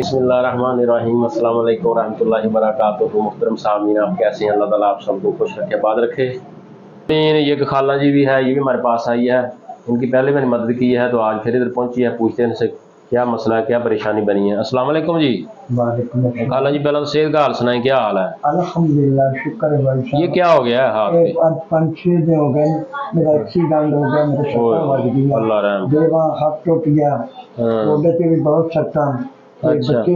बिस्मिल्लाहिर्रहमानिर्रहीम, अस्सलाम वालेकुम रहमतुल्लाहि व बरकातुहू। मुहतरम सामीन, आप कैसे हैं? अल्लाह ताला आप सबको खुश रखे, आबाद रखे। ये खाला जी भी है, ये भी हमारे पास आई है। इनकी पहले मैंने मदद की है, तो आज फिर इधर पहुंची है। पूछते हैं इनसे क्या मसला है, क्या परेशानी बनी है। अस्सलाम वालेकुम जी। वालेकुम खाला जी, पहले तो सेहत का हाल सुनाएं, क्या हाल है? अल्हम्दुलिल्लाह, शुक्र है भाई साहब। ये क्या हो गया है हाथ पे? 5-6 दिन हो गए, मेरा एक्सीडेंट हो गया, मेरे सट्टा लग गया, अल्लाह रहम। देवा हाथ टूट गया, हाँ। गोडे पे भी बहुत सट्टा। अच्छा, बच्चे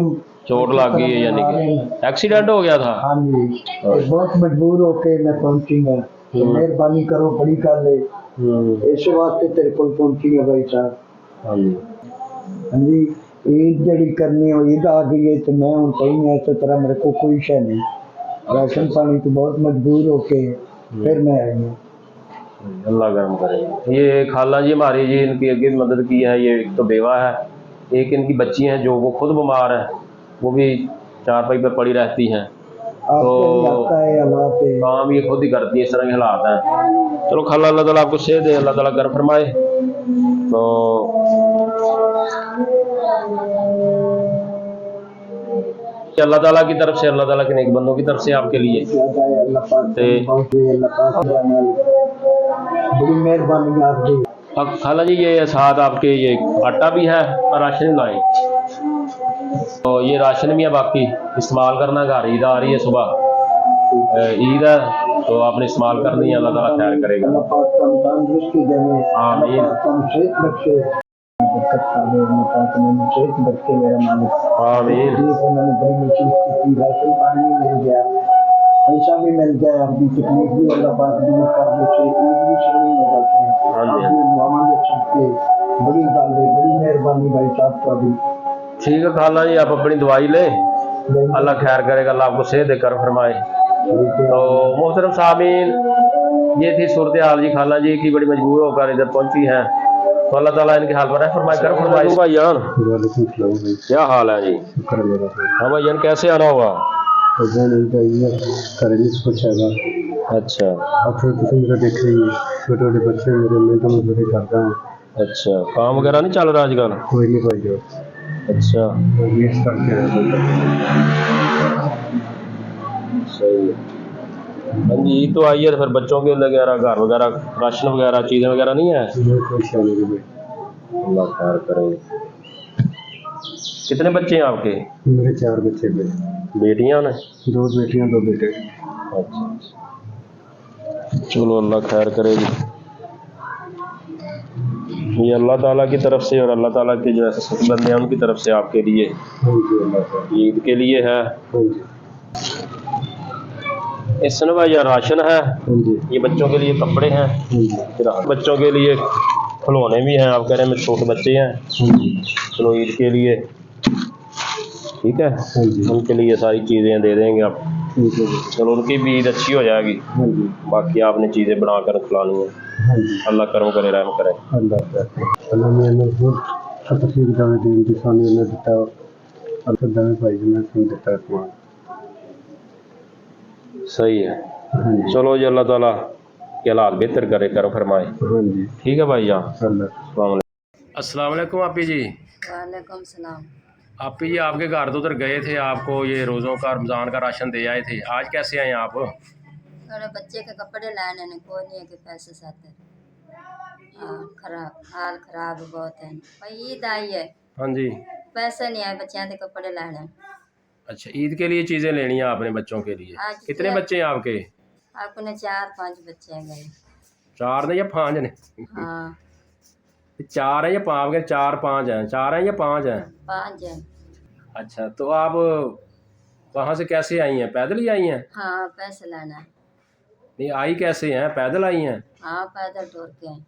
चोट लग गई है यानी कि एक्सीडेंट हो गया था? हाँ जी, बहुत मजबूर होके मैं पहुंची है, तो मेहरबानी करो, बड़ी गल है, इस वास्ते तेरे को पहुंची है भाई साहब। हाँ जी, हाँ जी, ईद जड़ी करनी हो, ईद आ गई है, तो मैं हूँ कहीं ऐसे तरह मेरे को कोई शय नहीं, राशन पानी तो बहुत मजबूर होके फिर मैं आई हूँ। अल्लाह करम करे। ये खाला जी हमारी जी, इनकी आगे भी मदद की है। ये एक तो बेवा है, एक इनकी बच्ची हैं जो वो खुद बीमार है, वो भी चारपाई पर पड़ी रहती हैं। आपको भी आता है अल्लाह पे, काम ये खुद ही करती है, इस तरह के हालात हैं। चलो खाला, अल्लाह ताला आपको सेहत दे, अल्लाह ताला कर फरमाए। तो अल्लाह ताला की तरफ से, अल्लाह ताला के नेक बंदों की तरफ से आपके लिए बड़ी मेहरबानी आपकी। अब खाला जी, ये साथ आपके ये आटा भी है और राशन भी लाए, तो ये राशन भी है, बाकी इस्तेमाल करना। घर ईद आ रही है, सुबह ईद है, तो आपने इस्तेमाल करनी है। अल्लाह ताला खैर करेगा। आमीन। पैसा भी मिल जाए, आपकी तकलीफ भी अल्लाह पाक दूर कर दे, ईद भी सोनी हो जाते हैं। बड़ी गल है, बड़ी मेहरबानी भाई साहब ਤੁਹਾਡੀ। ठीक है खाला जी, आप अपनी दवाई ले, अल्लाह खैर करेगा, अल्लाह आपको सेहत देकर फरमाए। तो मोहतरम सामीन, ये थी सूरत हाल जी खाला जी की, बड़ी मजबूर होकर इधर पहुंची हैं, तो अल्लाह ताला इनके हाल पर फरमाए, कर फरमाए। भाई जान, क्या हाल है जी? हाँ भाई जान, कैसे आना होगा? अच्छा, मेरा देख रही है, छोटे छोटे बच्चे मेरे, मैं तो मजदूरी करता हूँ। अच्छा, काम वगैरह नहीं चल रहा आजकल? कोई नहीं भाई जो अच्छा, मिक्स करके सही है। हाँ जी, तो आइए, तो फिर बच्चों के वगैरह, घर वगैरह, राशन वगैरह, चीज़ें वगैरह नहीं है? अल्लाह खैर करेंगे। कितने बच्चे हैं आपके? मेरे 4 बच्चे थे, बेटियां ने? 2 बेटियां 2 बेटे। अच्छा, चलो अल्लाह खैर करेगी। ये अल्लाह ताला की तरफ से और अल्लाह ताला के जो ऐसे बंदे हैं उनकी तरफ से आपके लिए ईद के लिए है। इसमें भाई यार राशन है, ये बच्चों के लिए कपड़े हैं, फिर बच्चों के लिए खिलौने भी हैं। आप कह रहे हैं मेरे छोटे बच्चे हैं, चलो ईद के लिए ठीक है, उनके लिए सारी चीज़ें दे देंगे आप। चलो उनकी भी ईद अच्छी हो जाएगी। बाकी आपने चीज़ें बनाकर खिलानी है। अल्लाह करम करे, रहम करे। सही है, चलो जी, अल्लाह ताला के हालात बेहतर करे, कर फरमाए। ठीक है भाई जान। अस्सलाम वालेकुम आपी जी। वालेकुम सलाम। आपी जी, आपके घर तो उधर गए थे, आपको ये रोज़ों का, रमज़ान का राशन दे आए थे, आज कैसे आए आप? मेरे बच्चे के कपड़े लाने ने, कोई नहीं है कि पैसे साथ है। खराब हाल, खराब बहुत है भाई, ईद आई है। हाँ जी। पैसे नहीं आए बच्चों के कपड़े लाने। अच्छा, ईद के लिए चीज़ें लेनी है आपने बच्चों के लिए? कितने बच्चे हैं आपके? आपने 4-5 बच्चे हैं गए। 4 ने या 5 ने? हाँ, 4 है या 5? 4-5 हैं, 4 हैं या 5 हैं? 5 हैं। अच्छा, तो आप वहाँ से कैसे आई हैं? पैदल ही आई हैं? हाँ, पैसे लाना है। नहीं, आई कैसे हैं? पैदल आई हैं? हाँ, पैदल टूर के हैं।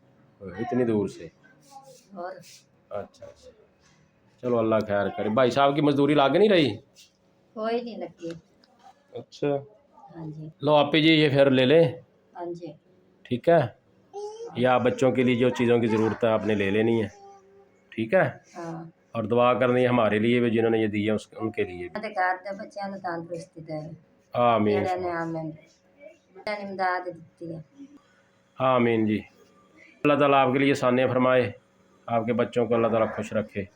इतनी दूर से? और अच्छा अच्छा, चलो अल्लाह खैर करे। भाई साहब की मजदूरी लागे नहीं रही? कोई नहीं लगी। अच्छा, हाँ जी। लो आपी जी, ये फिर ले लें, हाँ जी। ठीक है? या बच्चों के लिए जो चीज़ों की ज़रूरत है आपने ले लेनी है, ठीक है? हाँ, और दुआ करनी है हमारे लिए भी, जिन्होंने ये दिए उनके लिए भी। बच्चों ने तंदुरुस्ती दे, आमीन ने आमीन इमदाद दी है। आमीन जी। अल्लाह ताला आपके लिए आसानियाँ फरमाए, आपके बच्चों को अल्लाह ताला खुश रखे।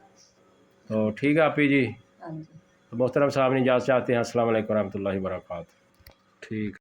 तो ठीक है आपी जी। हाँ जी। محترم صاحب نے اجازت چاہتے ہیں. السلام علیکم ورحمۃ اللہ وبرکاتہ. ٹھیک.